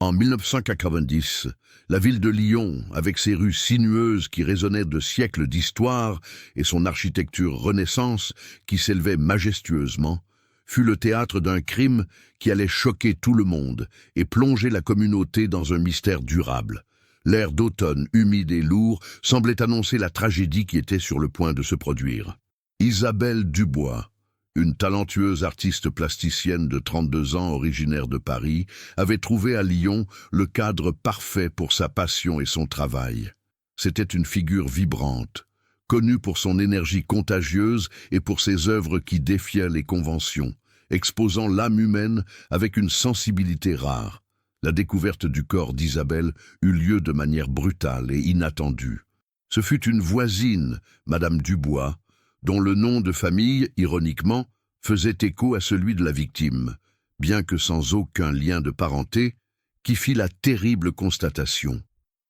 En 1990, la ville de Lyon, avec ses rues sinueuses qui résonnaient de siècles d'histoire et son architecture Renaissance qui s'élevait majestueusement, fut le théâtre d'un crime qui allait choquer tout le monde et plonger la communauté dans un mystère durable. L'air d'automne, humide et lourd, semblait annoncer la tragédie qui était sur le point de se produire. Isabelle Dubois, une talentueuse artiste plasticienne de 32 ans originaire de Paris, avait trouvé à Lyon le cadre parfait pour sa passion et son travail. C'était une figure vibrante, connue pour son énergie contagieuse et pour ses œuvres qui défiaient les conventions, exposant l'âme humaine avec une sensibilité rare. La découverte du corps d'Isabelle eut lieu de manière brutale et inattendue. Ce fut une voisine, Madame Dubois, dont le nom de famille, ironiquement, faisait écho à celui de la victime, bien que sans aucun lien de parenté, qui fit la terrible constatation.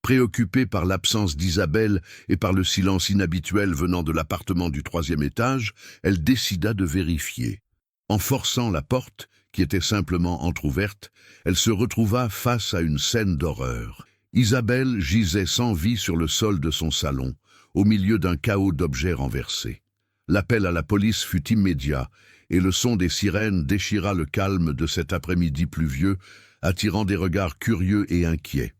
Préoccupée par l'absence d'Isabelle et par le silence inhabituel venant de l'appartement du 3e étage, elle décida de vérifier. En forçant la porte, qui était simplement entr'ouverte, elle se retrouva face à une scène d'horreur. Isabelle gisait sans vie sur le sol de son salon, au milieu d'un chaos d'objets renversés. L'appel à la police fut immédiat, et le son des sirènes déchira le calme de cet après-midi pluvieux, attirant des regards curieux et inquiets.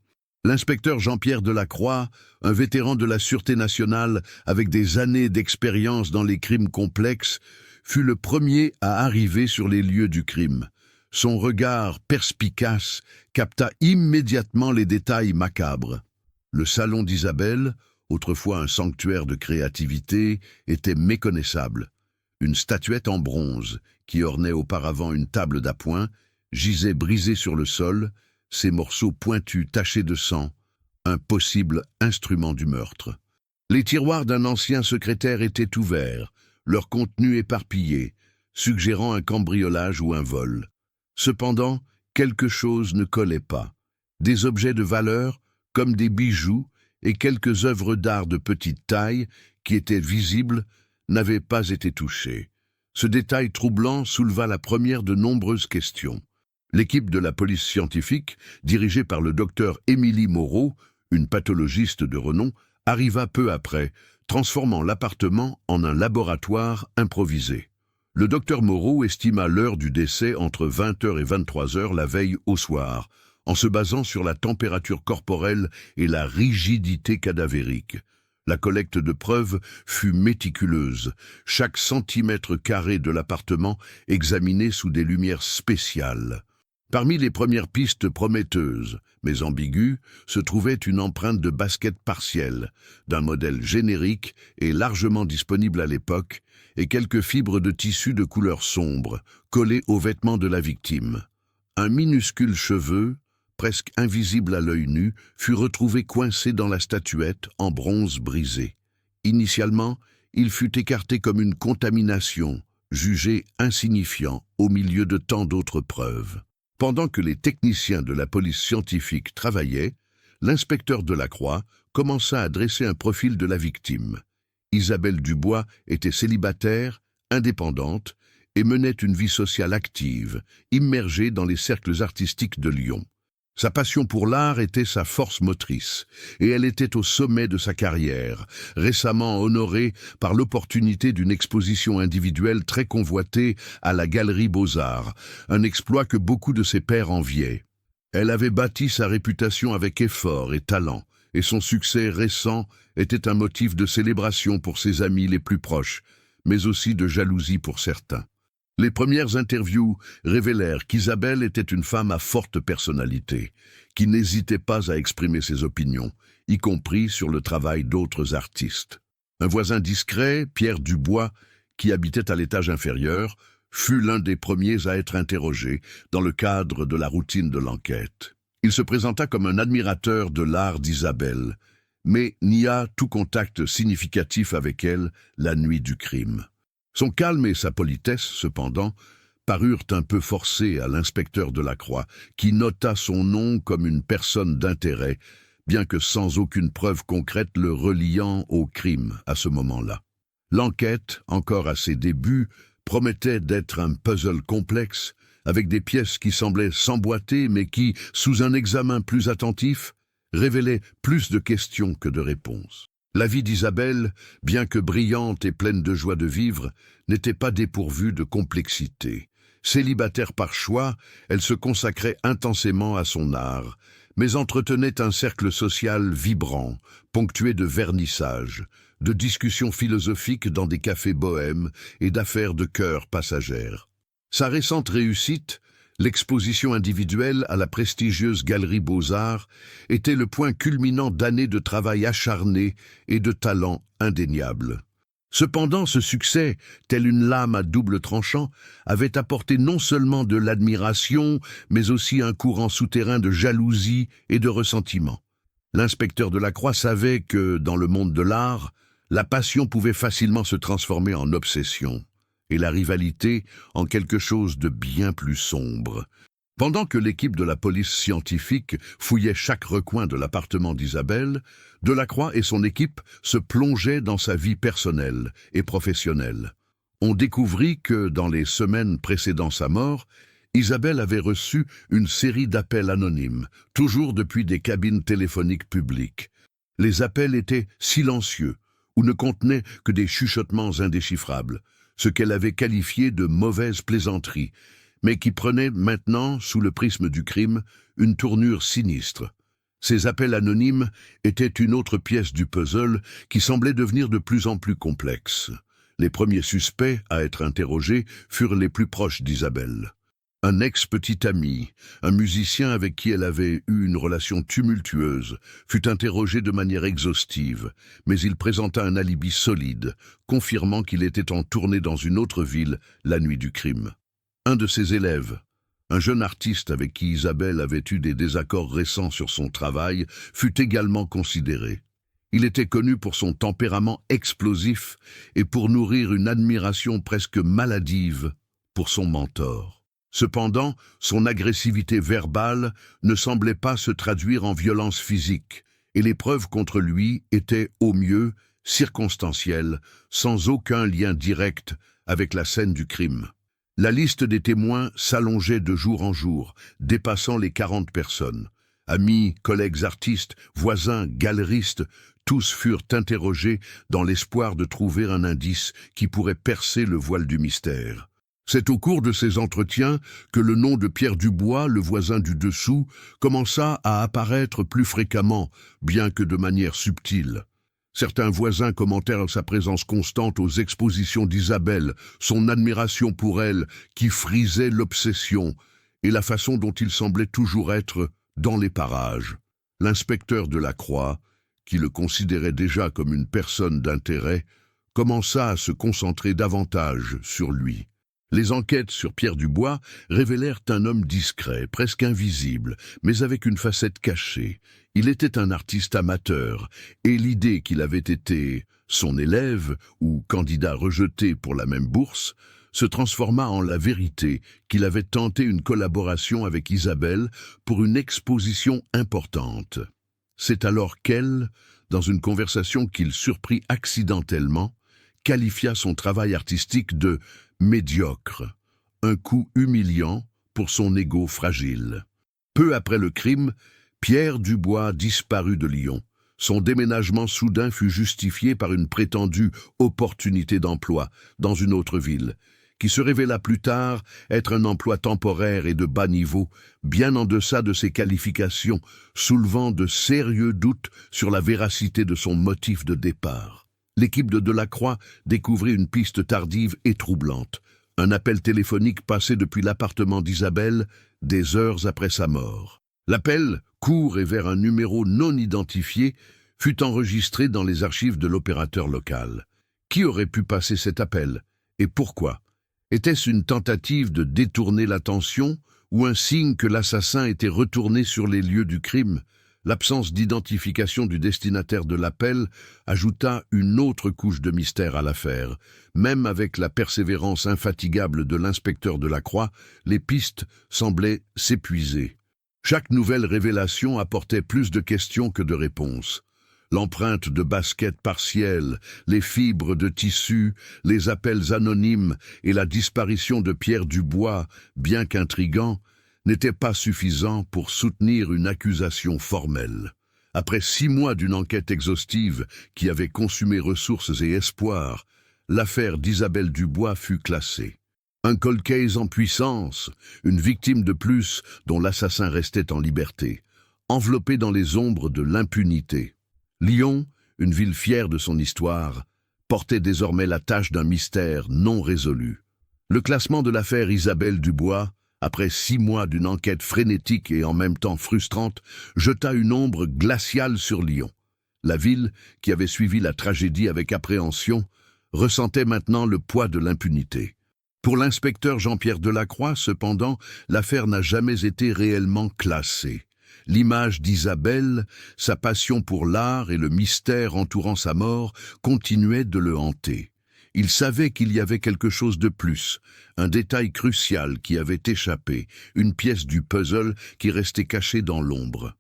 L'inspecteur Jean-Pierre Delacroix, un vétéran de la Sûreté nationale avec des années d'expérience dans les crimes complexes, fut le premier à arriver sur les lieux du crime. Son regard perspicace capta immédiatement les détails macabres. Le salon d'Isabelle, autrefois un sanctuaire de créativité, était méconnaissable. Une statuette en bronze, qui ornait auparavant une table d'appoint, gisait brisée sur le sol, ses morceaux pointus tachés de sang, un possible instrument du meurtre. Les tiroirs d'un ancien secrétaire étaient ouverts, leur contenu éparpillé, suggérant un cambriolage ou un vol. Cependant, quelque chose ne collait pas. Des objets de valeur, comme des bijoux, et quelques œuvres d'art de petite taille, qui étaient visibles, n'avaient pas été touchés. Ce détail troublant souleva la première de nombreuses questions. L'équipe de la police scientifique, dirigée par le docteur Émilie Moreau, une pathologiste de renom, arriva peu après, transformant l'appartement en un laboratoire improvisé. Le docteur Moreau estima l'heure du décès entre 20h et 23h la veille au soir, en se basant sur la température corporelle et la rigidité cadavérique. La collecte de preuves fut méticuleuse, chaque centimètre carré de l'appartement examiné sous des lumières spéciales. Parmi les premières pistes prometteuses, mais ambiguës, se trouvait une empreinte de basket partielle, d'un modèle générique et largement disponible à l'époque, et quelques fibres de tissu de couleur sombre, collées aux vêtements de la victime. Un minuscule cheveu, presque invisible à l'œil nu, fut retrouvé coincé dans la statuette en bronze brisé. Initialement, il fut écarté comme une contamination, jugé insignifiant au milieu de tant d'autres preuves. Pendant que les techniciens de la police scientifique travaillaient, l'inspecteur Delacroix commença à dresser un profil de la victime. Isabelle Dubois était célibataire, indépendante, et menait une vie sociale active, immergée dans les cercles artistiques de Lyon. Sa passion pour l'art était sa force motrice, et elle était au sommet de sa carrière, récemment honorée par l'opportunité d'une exposition individuelle très convoitée à la Galerie Beaux-Arts, un exploit que beaucoup de ses pairs enviaient. Elle avait bâti sa réputation avec effort et talent, et son succès récent était un motif de célébration pour ses amis les plus proches, mais aussi de jalousie pour certains. Les premières interviews révélèrent qu'Isabelle était une femme à forte personnalité, qui n'hésitait pas à exprimer ses opinions, y compris sur le travail d'autres artistes. Un voisin discret, Pierre Dubois, qui habitait à l'étage inférieur, fut l'un des premiers à être interrogé dans le cadre de la routine de l'enquête. Il se présenta comme un admirateur de l'art d'Isabelle, mais nia tout contact significatif avec elle la nuit du crime. Son calme et sa politesse, cependant, parurent un peu forcés à l'inspecteur Delacroix, qui nota son nom comme une personne d'intérêt, bien que sans aucune preuve concrète le reliant au crime à ce moment-là. L'enquête, encore à ses débuts, promettait d'être un puzzle complexe, avec des pièces qui semblaient s'emboîter mais qui, sous un examen plus attentif, révélaient plus de questions que de réponses. La vie d'Isabelle, bien que brillante et pleine de joie de vivre, n'était pas dépourvue de complexité. Célibataire par choix, elle se consacrait intensément à son art, mais entretenait un cercle social vibrant, ponctué de vernissages, de discussions philosophiques dans des cafés bohèmes et d'affaires de cœur passagères. Sa récente réussite, l'exposition individuelle à la prestigieuse Galerie Beaux-Arts, était le point culminant d'années de travail acharné et de talent indéniable. Cependant, ce succès, tel une lame à double tranchant, avait apporté non seulement de l'admiration, mais aussi un courant souterrain de jalousie et de ressentiment. L'inspecteur Delacroix savait que, dans le monde de l'art, la passion pouvait facilement se transformer en obsession, et la rivalité en quelque chose de bien plus sombre. Pendant que l'équipe de la police scientifique fouillait chaque recoin de l'appartement d'Isabelle, Delacroix et son équipe se plongeaient dans sa vie personnelle et professionnelle. On découvrit que, dans les semaines précédant sa mort, Isabelle avait reçu une série d'appels anonymes, toujours depuis des cabines téléphoniques publiques. Les appels étaient silencieux ou ne contenaient que des chuchotements indéchiffrables, ce qu'elle avait qualifié de mauvaises plaisanteries, mais qui prenaient maintenant, sous le prisme du crime, une tournure sinistre. Ces appels anonymes étaient une autre pièce du puzzle qui semblait devenir de plus en plus complexe. Les premiers suspects à être interrogés furent les plus proches d'Isabelle. Un ex-petit ami, un musicien avec qui elle avait eu une relation tumultueuse, fut interrogé de manière exhaustive, mais il présenta un alibi solide, confirmant qu'il était en tournée dans une autre ville la nuit du crime. Un de ses élèves, un jeune artiste avec qui Isabelle avait eu des désaccords récents sur son travail, fut également considéré. Il était connu pour son tempérament explosif et pour nourrir une admiration presque maladive pour son mentor. Cependant, son agressivité verbale ne semblait pas se traduire en violence physique, et les preuves contre lui étaient, au mieux, circonstancielles, sans aucun lien direct avec la scène du crime. La liste des témoins s'allongeait de jour en jour, dépassant les 40 personnes. Amis, collègues artistes, voisins, galeristes, tous furent interrogés dans l'espoir de trouver un indice qui pourrait percer le voile du mystère. C'est au cours de ces entretiens que le nom de Pierre Dubois, le voisin du dessous, commença à apparaître plus fréquemment, bien que de manière subtile. Certains voisins commentèrent sa présence constante aux expositions d'Isabelle, son admiration pour elle qui frisait l'obsession, et la façon dont il semblait toujours être dans les parages. L'inspecteur Delacroix, qui le considérait déjà comme une personne d'intérêt, commença à se concentrer davantage sur lui. Les enquêtes sur Pierre Dubois révélèrent un homme discret, presque invisible, mais avec une facette cachée. Il était un artiste amateur, et l'idée qu'il avait été son élève ou candidat rejeté pour la même bourse se transforma en la vérité qu'il avait tenté une collaboration avec Isabelle pour une exposition importante. C'est alors qu'elle, dans une conversation qu'il surprit accidentellement, qualifia son travail artistique de médiocre, un coup humiliant pour son ego fragile. Peu après le crime, Pierre Dubois disparut de Lyon. Son déménagement soudain fut justifié par une prétendue opportunité d'emploi dans une autre ville, qui se révéla plus tard être un emploi temporaire et de bas niveau, bien en deçà de ses qualifications, soulevant de sérieux doutes sur la véracité de son motif de départ. L'équipe de Delacroix découvrit une piste tardive et troublante, un appel téléphonique passé depuis l'appartement d'Isabelle des heures après sa mort. L'appel, court et vers un numéro non identifié, fut enregistré dans les archives de l'opérateur local. Qui aurait pu passer cet appel? Et pourquoi? Était-ce une tentative de détourner l'attention ou un signe que l'assassin était retourné sur les lieux du crime? L'absence d'identification du destinataire de l'appel ajouta une autre couche de mystère à l'affaire. Même avec la persévérance infatigable de l'inspecteur Delacroix, les pistes semblaient s'épuiser. Chaque nouvelle révélation apportait plus de questions que de réponses. L'empreinte de basket partielle, les fibres de tissu, les appels anonymes et la disparition de Pierre Dubois, bien qu'intrigants, n'étaient pas suffisants pour soutenir une accusation formelle. Après 6 mois d'une enquête exhaustive qui avait consumé ressources et espoirs, l'affaire d'Isabelle Dubois fut classée. Un cold case en puissance, une victime de plus dont l'assassin restait en liberté, enveloppé dans les ombres de l'impunité. Lyon, une ville fière de son histoire, portait désormais la tâche d'un mystère non résolu. Le classement de l'affaire Isabelle Dubois, après 6 mois d'une enquête frénétique et en même temps frustrante, jeta une ombre glaciale sur Lyon. La ville, qui avait suivi la tragédie avec appréhension, ressentait maintenant le poids de l'impunité. Pour l'inspecteur Jean-Pierre Delacroix, cependant, l'affaire n'a jamais été réellement classée. L'image d'Isabelle, sa passion pour l'art et le mystère entourant sa mort continuaient de le hanter. Il savait qu'il y avait quelque chose de plus, un détail crucial qui avait échappé, une pièce du puzzle qui restait cachée dans l'ombre.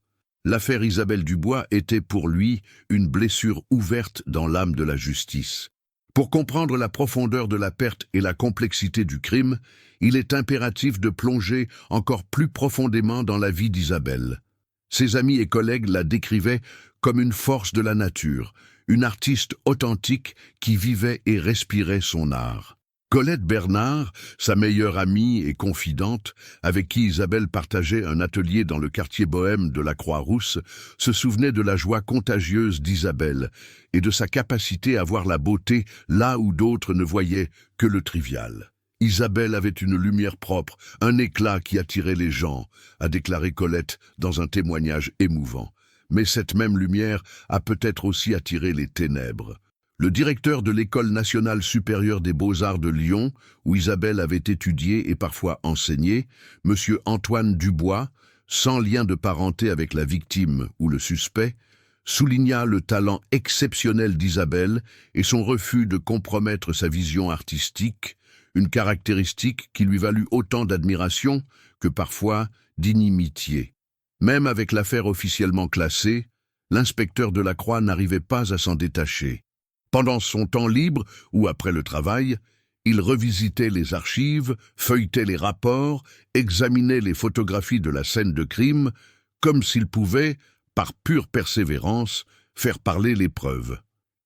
L'affaire Isabelle Dubois était pour lui une blessure ouverte dans l'âme de la justice. Pour comprendre la profondeur de la perte et la complexité du crime, il est impératif de plonger encore plus profondément dans la vie d'Isabelle. Ses amis et collègues la décrivaient comme une force de la nature, une artiste authentique qui vivait et respirait son art. Colette Bernard, sa meilleure amie et confidente, avec qui Isabelle partageait un atelier dans le quartier bohème de la Croix-Rousse, se souvenait de la joie contagieuse d'Isabelle et de sa capacité à voir la beauté là où d'autres ne voyaient que le trivial. Isabelle avait une lumière propre, un éclat qui attirait les gens, a déclaré Colette dans un témoignage émouvant. Mais cette même lumière a peut-être aussi attiré les ténèbres. Le directeur de l'École nationale supérieure des beaux-arts de Lyon, où Isabelle avait étudié et parfois enseigné, M. Antoine Dubois, sans lien de parenté avec la victime ou le suspect, souligna le talent exceptionnel d'Isabelle et son refus de compromettre sa vision artistique, une caractéristique qui lui valut autant d'admiration que parfois d'inimitié. Même avec l'affaire officiellement classée, l'inspecteur Delacroix n'arrivait pas à s'en détacher. Pendant son temps libre ou après le travail, il revisitait les archives, feuilletait les rapports, examinait les photographies de la scène de crime, comme s'il pouvait, par pure persévérance, faire parler les preuves.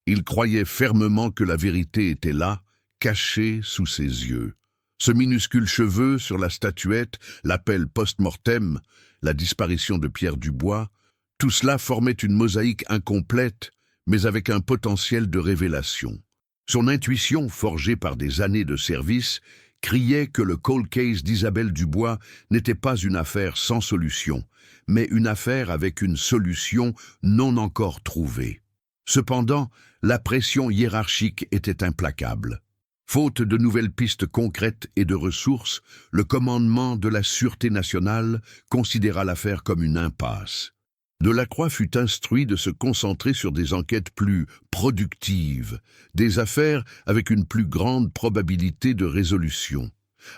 Il croyait fermement que la vérité était là, cachée sous ses yeux. Ce minuscule cheveu sur la statuette, l'appel post-mortem, la disparition de Pierre Dubois, tout cela formait une mosaïque incomplète, mais avec un potentiel de révélation. Son intuition, forgée par des années de service, criait que le cold case d'Isabelle Dubois n'était pas une affaire sans solution, mais une affaire avec une solution non encore trouvée. Cependant, la pression hiérarchique était implacable. Faute de nouvelles pistes concrètes et de ressources, le commandement de la Sûreté nationale considéra l'affaire comme une impasse. Delacroix fut instruit de se concentrer sur des enquêtes plus productives, des affaires avec une plus grande probabilité de résolution.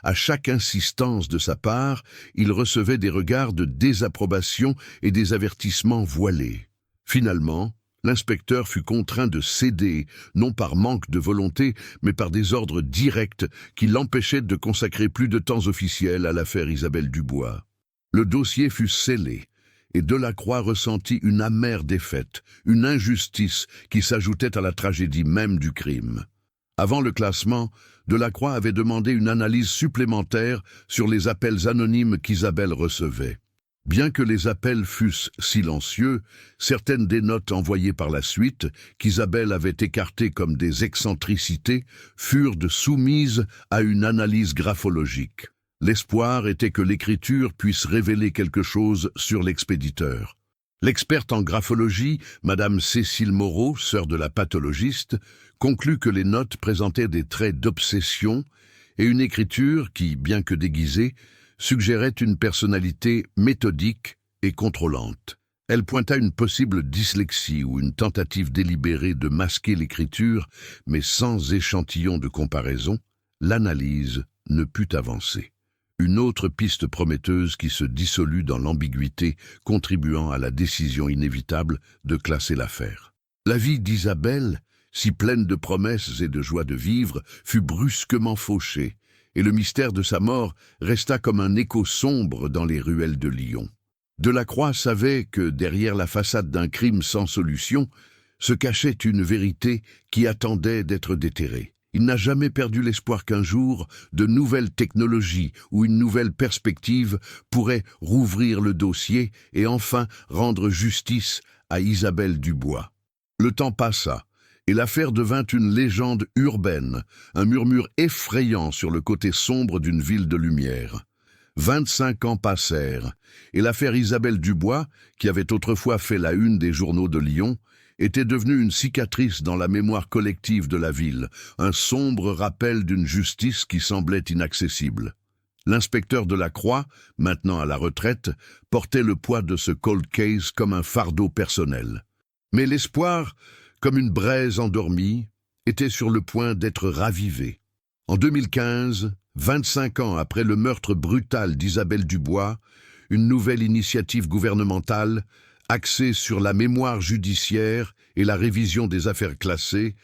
À chaque insistance de sa part, il recevait des regards de désapprobation et des avertissements voilés. Finalement, l'inspecteur fut contraint de céder, non par manque de volonté, mais par des ordres directs qui l'empêchaient de consacrer plus de temps officiel à l'affaire Isabelle Dubois. Le dossier fut scellé, et Delacroix ressentit une amère défaite, une injustice qui s'ajoutait à la tragédie même du crime. Avant le classement, Delacroix avait demandé une analyse supplémentaire sur les appels anonymes qu'Isabelle recevait. Bien que les appels fussent silencieux, certaines des notes envoyées par la suite, qu'Isabelle avait écartées comme des excentricités, furent soumises à une analyse graphologique. L'espoir était que l'écriture puisse révéler quelque chose sur l'expéditeur. L'experte en graphologie, Madame Cécile Moreau, sœur de la pathologiste, conclut que les notes présentaient des traits d'obsession et une écriture qui, bien que déguisée, suggérait une personnalité méthodique et contrôlante. Elle pointa une possible dyslexie ou une tentative délibérée de masquer l'écriture, mais sans échantillon de comparaison, l'analyse ne put avancer. Une autre piste prometteuse qui se dissolut dans l'ambiguïté, contribuant à la décision inévitable de classer l'affaire. La vie d'Isabelle, si pleine de promesses et de joie de vivre, fut brusquement fauchée, et le mystère de sa mort resta comme un écho sombre dans les ruelles de Lyon. Delacroix savait que derrière la façade d'un crime sans solution se cachait une vérité qui attendait d'être déterrée. Il n'a jamais perdu l'espoir qu'un jour, de nouvelles technologies ou une nouvelle perspective pourraient rouvrir le dossier et enfin rendre justice à Isabelle Dubois. Le temps passa, et l'affaire devint une légende urbaine, un murmure effrayant sur le côté sombre d'une ville de lumière. 25 ans passèrent, et l'affaire Isabelle Dubois, qui avait autrefois fait la une des journaux de Lyon, était devenue une cicatrice dans la mémoire collective de la ville, un sombre rappel d'une justice qui semblait inaccessible. L'inspecteur Delacroix, maintenant à la retraite, portait le poids de ce cold case comme un fardeau personnel. Mais l'espoir, comme une braise endormie, était sur le point d'être ravivé. En 2015, 25 ans après le meurtre brutal d'Isabelle Dubois, une nouvelle initiative gouvernementale, axée sur la mémoire judiciaire et la révision des affaires classées,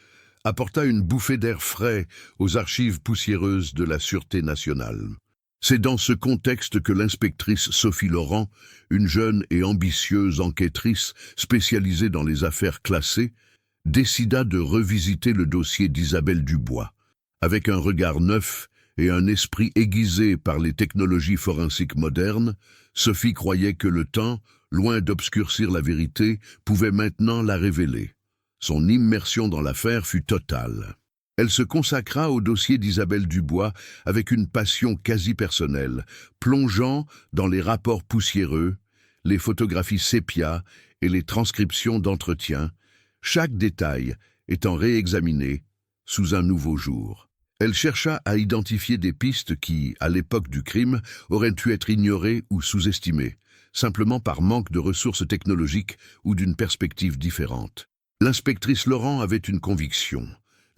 apporta une bouffée d'air frais aux archives poussiéreuses de la Sûreté nationale. C'est dans ce contexte que l'inspectrice Sophie Laurent, une jeune et ambitieuse enquêtrice spécialisée dans les affaires classées, décida de revisiter le dossier d'Isabelle Dubois. Avec un regard neuf et un esprit aiguisé par les technologies forensiques modernes, Sophie croyait que le temps, loin d'obscurcir la vérité, pouvait maintenant la révéler. Son immersion dans l'affaire fut totale. Elle se consacra au dossier d'Isabelle Dubois avec une passion quasi personnelle, plongeant dans les rapports poussiéreux, les photographies sépia et les transcriptions d'entretien, chaque détail étant réexaminé sous un nouveau jour. Elle chercha à identifier des pistes qui, à l'époque du crime, auraient pu être ignorées ou sous-estimées, simplement par manque de ressources technologiques ou d'une perspective différente. L'inspectrice Laurent avait une conviction.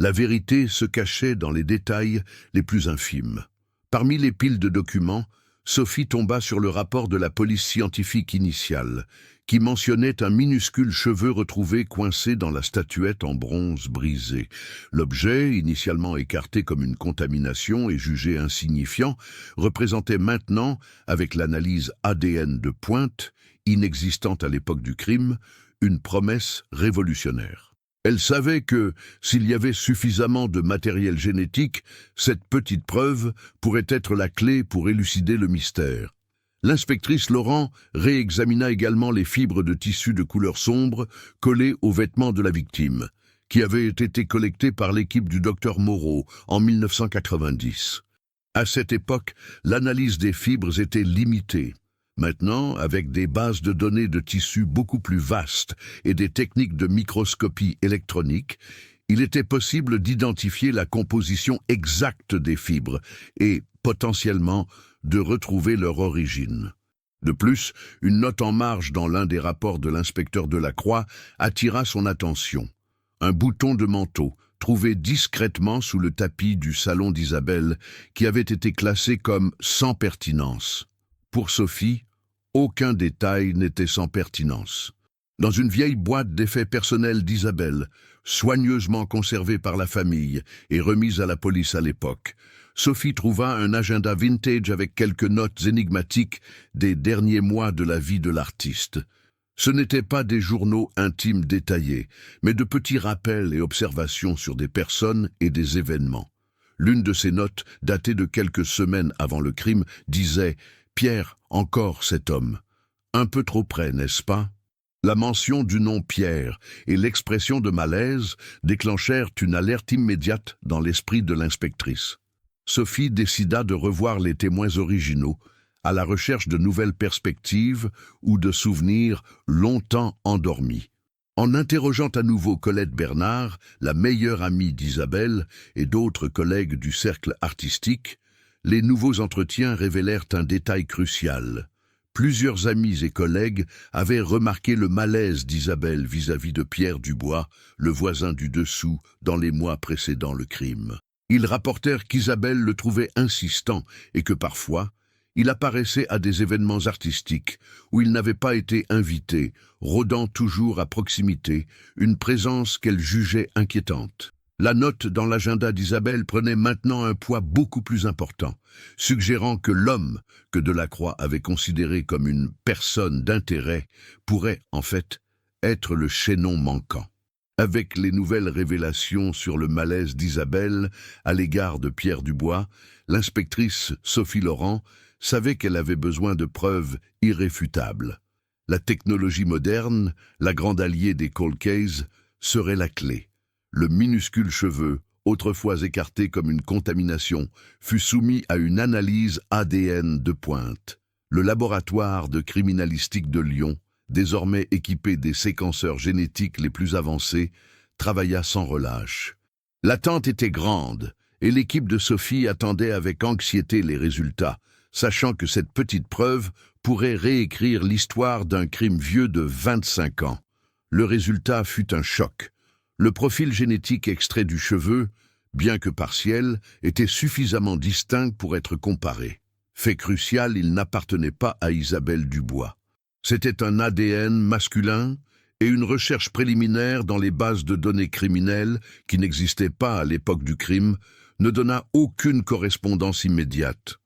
La vérité se cachait dans les détails les plus infimes. Parmi les piles de documents, Sophie tomba sur le rapport de la police scientifique initiale, qui mentionnait un minuscule cheveu retrouvé coincé dans la statuette en bronze brisée. L'objet, initialement écarté comme une contamination et jugé insignifiant, représentait maintenant, avec l'analyse ADN de pointe, inexistante à l'époque du crime, une promesse révolutionnaire. Elle savait que, s'il y avait suffisamment de matériel génétique, cette petite preuve pourrait être la clé pour élucider le mystère. L'inspectrice Laurent réexamina également les fibres de tissu de couleur sombre collées aux vêtements de la victime, qui avaient été collectées par l'équipe du docteur Moreau en 1990. À cette époque, l'analyse des fibres était limitée. Maintenant, avec des bases de données de tissus beaucoup plus vastes et des techniques de microscopie électronique, il était possible d'identifier la composition exacte des fibres et, potentiellement, de retrouver leur origine. De plus, une note en marge dans l'un des rapports de l'inspecteur Delacroix attira son attention. Un bouton de manteau, trouvé discrètement sous le tapis du salon d'Isabelle, qui avait été classé comme « sans pertinence ». Pour Sophie, aucun détail n'était sans pertinence. Dans une vieille boîte d'effets personnels d'Isabelle, soigneusement conservée par la famille et remise à la police à l'époque, Sophie trouva un agenda vintage avec quelques notes énigmatiques des derniers mois de la vie de l'artiste. Ce n'étaient pas des journaux intimes détaillés, mais de petits rappels et observations sur des personnes et des événements. L'une de ces notes, datée de quelques semaines avant le crime, disait « Pierre, encore cet homme. Un peu trop près, n'est-ce pas ?» La mention du nom Pierre et l'expression de malaise déclenchèrent une alerte immédiate dans l'esprit de l'inspectrice. Sophie décida de revoir les témoins originaux, à la recherche de nouvelles perspectives ou de souvenirs longtemps endormis. En interrogeant à nouveau Colette Bernard, la meilleure amie d'Isabelle et d'autres collègues du cercle artistique, les nouveaux entretiens révélèrent un détail crucial. Plusieurs amis et collègues avaient remarqué le malaise d'Isabelle vis-à-vis de Pierre Dubois, le voisin du dessous, dans les mois précédant le crime. Ils rapportèrent qu'Isabelle le trouvait insistant et que parfois, Il apparaissait à des événements artistiques où il n'avait pas été invité, rôdant toujours à proximité, une présence qu'elle jugeait inquiétante. La note dans l'agenda d'Isabelle prenait maintenant un poids beaucoup plus important, suggérant que l'homme que Delacroix avait considéré comme une personne d'intérêt pourrait, en fait, être le chaînon manquant. Avec les nouvelles révélations sur le malaise d'Isabelle à l'égard de Pierre Dubois, l'inspectrice Sophie Laurent savait qu'elle avait besoin de preuves irréfutables. La technologie moderne, la grande alliée des cold cases, serait la clé. Le minuscule cheveu, autrefois écarté comme une contamination, fut soumis à une analyse ADN de pointe. Le laboratoire de criminalistique de Lyon, désormais équipé des séquenceurs génétiques les plus avancés, travailla sans relâche. L'attente était grande, et l'équipe de Sophie attendait avec anxiété les résultats, sachant que cette petite preuve pourrait réécrire l'histoire d'un crime vieux de 25 ans. Le résultat fut un choc. Le profil génétique extrait du cheveu, bien que partiel, était suffisamment distinct pour être comparé. Fait crucial, il n'appartenait pas à Isabelle Dubois. C'était un ADN masculin et une recherche préliminaire dans les bases de données criminelles, qui n'existaient pas à l'époque du crime, ne donna aucune correspondance immédiate.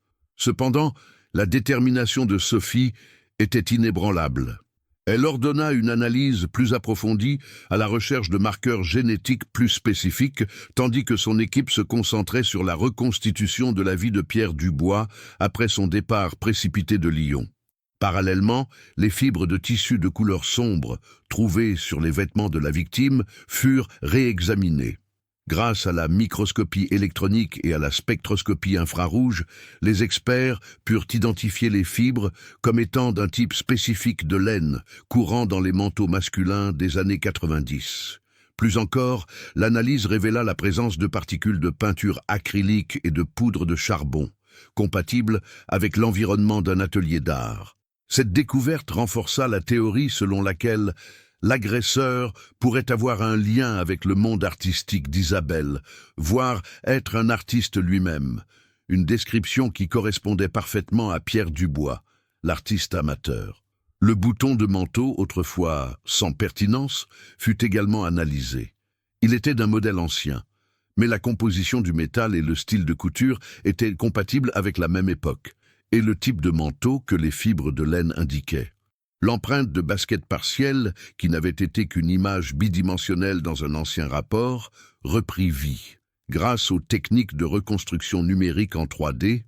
Cependant, la détermination de Sophie était inébranlable. Elle ordonna une analyse plus approfondie à la recherche de marqueurs génétiques plus spécifiques, tandis que son équipe se concentrait sur la reconstitution de la vie de Pierre Dubois après son départ précipité de Lyon. Parallèlement, les fibres de tissu de couleur sombre trouvées sur les vêtements de la victime furent réexaminées. Grâce à la microscopie électronique et à la spectroscopie infrarouge, les experts purent identifier les fibres comme étant d'un type spécifique de laine courant dans les manteaux masculins des années 90. Plus encore, l'analyse révéla la présence de particules de peinture acrylique et de poudre de charbon, compatibles avec l'environnement d'un atelier d'art. Cette découverte renforça la théorie selon laquelle l'agresseur pourrait avoir un lien avec le monde artistique d'Isabelle, voire être un artiste lui-même, une description qui correspondait parfaitement à Pierre Dubois, l'artiste amateur. Le bouton de manteau, autrefois sans pertinence, fut également analysé. Il était d'un modèle ancien, mais la composition du métal et le style de couture étaient compatibles avec la même époque, et le type de manteau que les fibres de laine indiquaient. L'empreinte de basket partielle, qui n'avait été qu'une image bidimensionnelle dans un ancien rapport, reprit vie. Grâce aux techniques de reconstruction numérique en 3D,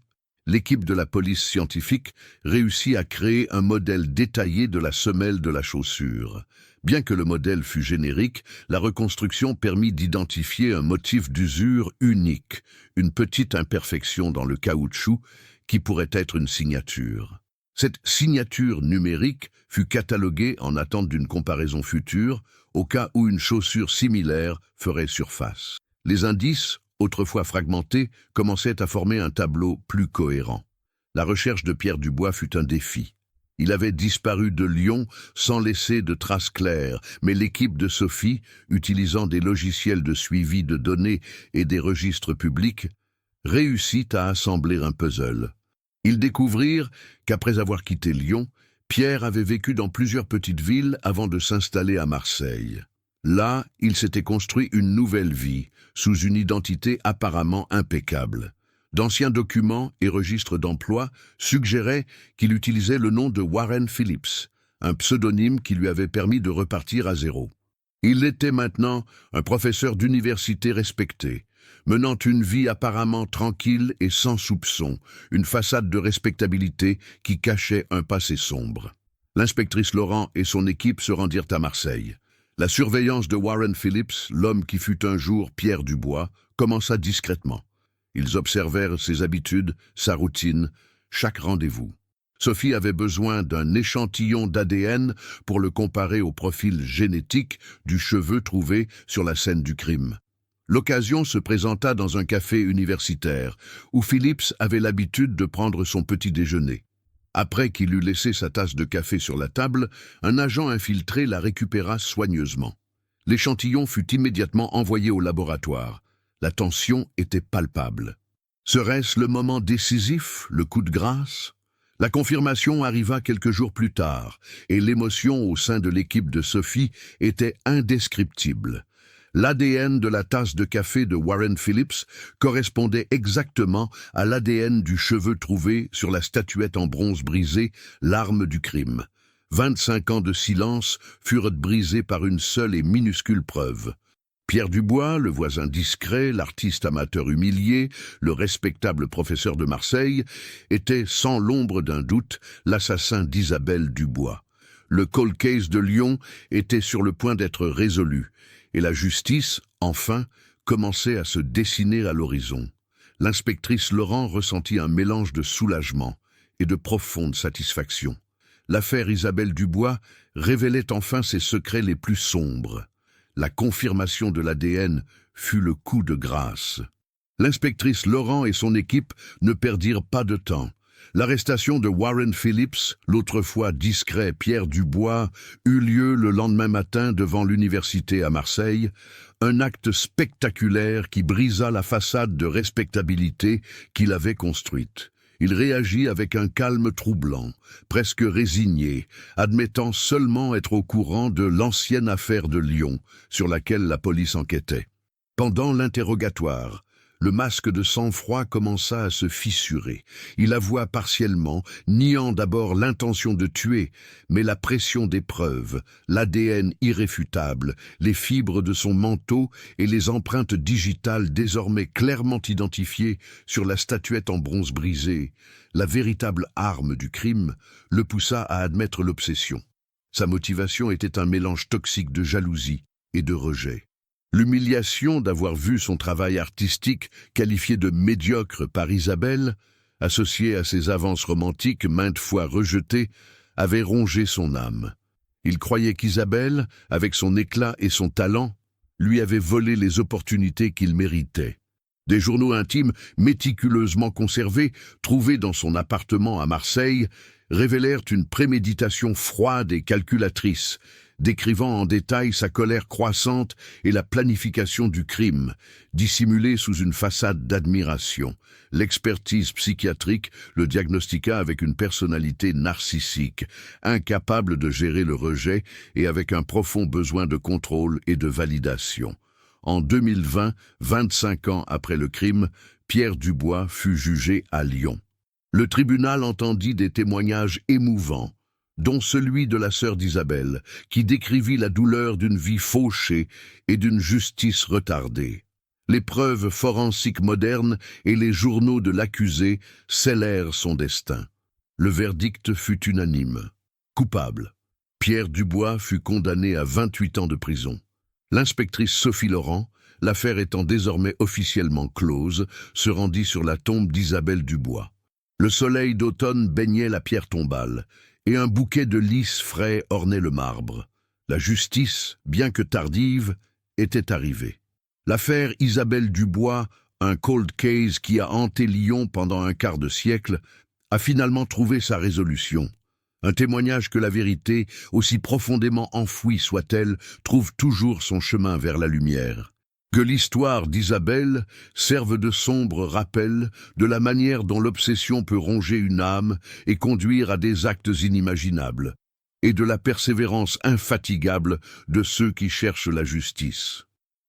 l'équipe de la police scientifique réussit à créer un modèle détaillé de la semelle de la chaussure. Bien que le modèle fût générique, la reconstruction permit d'identifier un motif d'usure unique, une petite imperfection dans le caoutchouc qui pourrait être une signature. Cette signature numérique fut cataloguée en attente d'une comparaison future, au cas où une chaussure similaire ferait surface. Les indices, autrefois fragmentés, commençaient à former un tableau plus cohérent. La recherche de Pierre Dubois fut un défi. Il avait disparu de Lyon sans laisser de traces claires, mais l'équipe de Sophie, utilisant des logiciels de suivi de données et des registres publics, réussit à assembler un puzzle. Ils découvrirent qu'après avoir quitté Lyon, Pierre avait vécu dans plusieurs petites villes avant de s'installer à Marseille. Là, il s'était construit une nouvelle vie, sous une identité apparemment impeccable. D'anciens documents et registres d'emploi suggéraient qu'il utilisait le nom de Warren Phillips, un pseudonyme qui lui avait permis de repartir à zéro. Il était maintenant un professeur d'université respecté, menant une vie apparemment tranquille et sans soupçon, une façade de respectabilité qui cachait un passé sombre. L'inspectrice Laurent et son équipe se rendirent à Marseille. La surveillance de Warren Phillips, l'homme qui fut un jour Pierre Dubois, commença discrètement. Ils observèrent ses habitudes, sa routine, chaque rendez-vous. Sophie avait besoin d'un échantillon d'ADN pour le comparer au profil génétique du cheveu trouvé sur la scène du crime. L'occasion se présenta dans un café universitaire, où Phillips avait l'habitude de prendre son petit déjeuner. Après qu'il eut laissé sa tasse de café sur la table, un agent infiltré la récupéra soigneusement. L'échantillon fut immédiatement envoyé au laboratoire. La tension était palpable. Serait-ce le moment décisif, le coup de grâce? La confirmation arriva quelques jours plus tard, et l'émotion au sein de l'équipe de Sophie était indescriptible. L'ADN de la tasse de café de Warren Phillips correspondait exactement à l'ADN du cheveu trouvé sur la statuette en bronze brisée, l'arme du crime. 25 ans de silence furent brisés par une seule et minuscule preuve. Pierre Dubois, le voisin discret, l'artiste amateur humilié, le respectable professeur de Marseille, était sans l'ombre d'un doute l'assassin d'Isabelle Dubois. Le cold case de Lyon était sur le point d'être résolu, et la justice, enfin, commençait à se dessiner à l'horizon. L'inspectrice Laurent ressentit un mélange de soulagement et de profonde satisfaction. L'affaire Isabelle Dubois révélait enfin ses secrets les plus sombres. La confirmation de l'ADN fut le coup de grâce. L'inspectrice Laurent et son équipe ne perdirent pas de temps. L'arrestation de Warren Phillips, l'autrefois discret Pierre Dubois, eut lieu le lendemain matin devant l'université à Marseille, un acte spectaculaire qui brisa la façade de respectabilité qu'il avait construite. Il réagit avec un calme troublant, presque résigné, admettant seulement être au courant de l'ancienne affaire de Lyon, sur laquelle la police enquêtait. Pendant l'interrogatoire, le masque de sang-froid commença à se fissurer. Il avoua partiellement, niant d'abord l'intention de tuer, mais la pression des preuves, l'ADN irréfutable, les fibres de son manteau et les empreintes digitales désormais clairement identifiées sur la statuette en bronze brisé, la véritable arme du crime, le poussa à admettre l'obsession. Sa motivation était un mélange toxique de jalousie et de rejet. L'humiliation d'avoir vu son travail artistique qualifié de médiocre par Isabelle, associé à ses avances romantiques maintes fois rejetées, avait rongé son âme. Il croyait qu'Isabelle, avec son éclat et son talent, lui avait volé les opportunités qu'il méritait. Des journaux intimes méticuleusement conservés, trouvés dans son appartement à Marseille, révélèrent une préméditation froide et calculatrice, décrivant en détail sa colère croissante et la planification du crime, dissimulée sous une façade d'admiration. L'expertise psychiatrique le diagnostiqua avec une personnalité narcissique, incapable de gérer le rejet et avec un profond besoin de contrôle et de validation. En 2020, 25 ans après le crime, Pierre Dubois fut jugé à Lyon. Le tribunal entendit des témoignages émouvants, dont celui de la sœur d'Isabelle, qui décrivit la douleur d'une vie fauchée et d'une justice retardée. Les preuves forensiques modernes et les journaux de l'accusé scellèrent son destin. Le verdict fut unanime. Coupable. Pierre Dubois fut condamné à 28 ans de prison. L'inspectrice Sophie Laurent, l'affaire étant désormais officiellement close, se rendit sur la tombe d'Isabelle Dubois. Le soleil d'automne baignait la pierre tombale, et un bouquet de lys frais ornait le marbre. La justice, bien que tardive, était arrivée. L'affaire Isabelle Dubois, un cold case qui a hanté Lyon pendant un quart de siècle, a finalement trouvé sa résolution. Un témoignage que la vérité, aussi profondément enfouie soit-elle, trouve toujours son chemin vers la lumière. Que l'histoire d'Isabelle serve de sombre rappel de la manière dont l'obsession peut ronger une âme et conduire à des actes inimaginables, et de la persévérance infatigable de ceux qui cherchent la justice.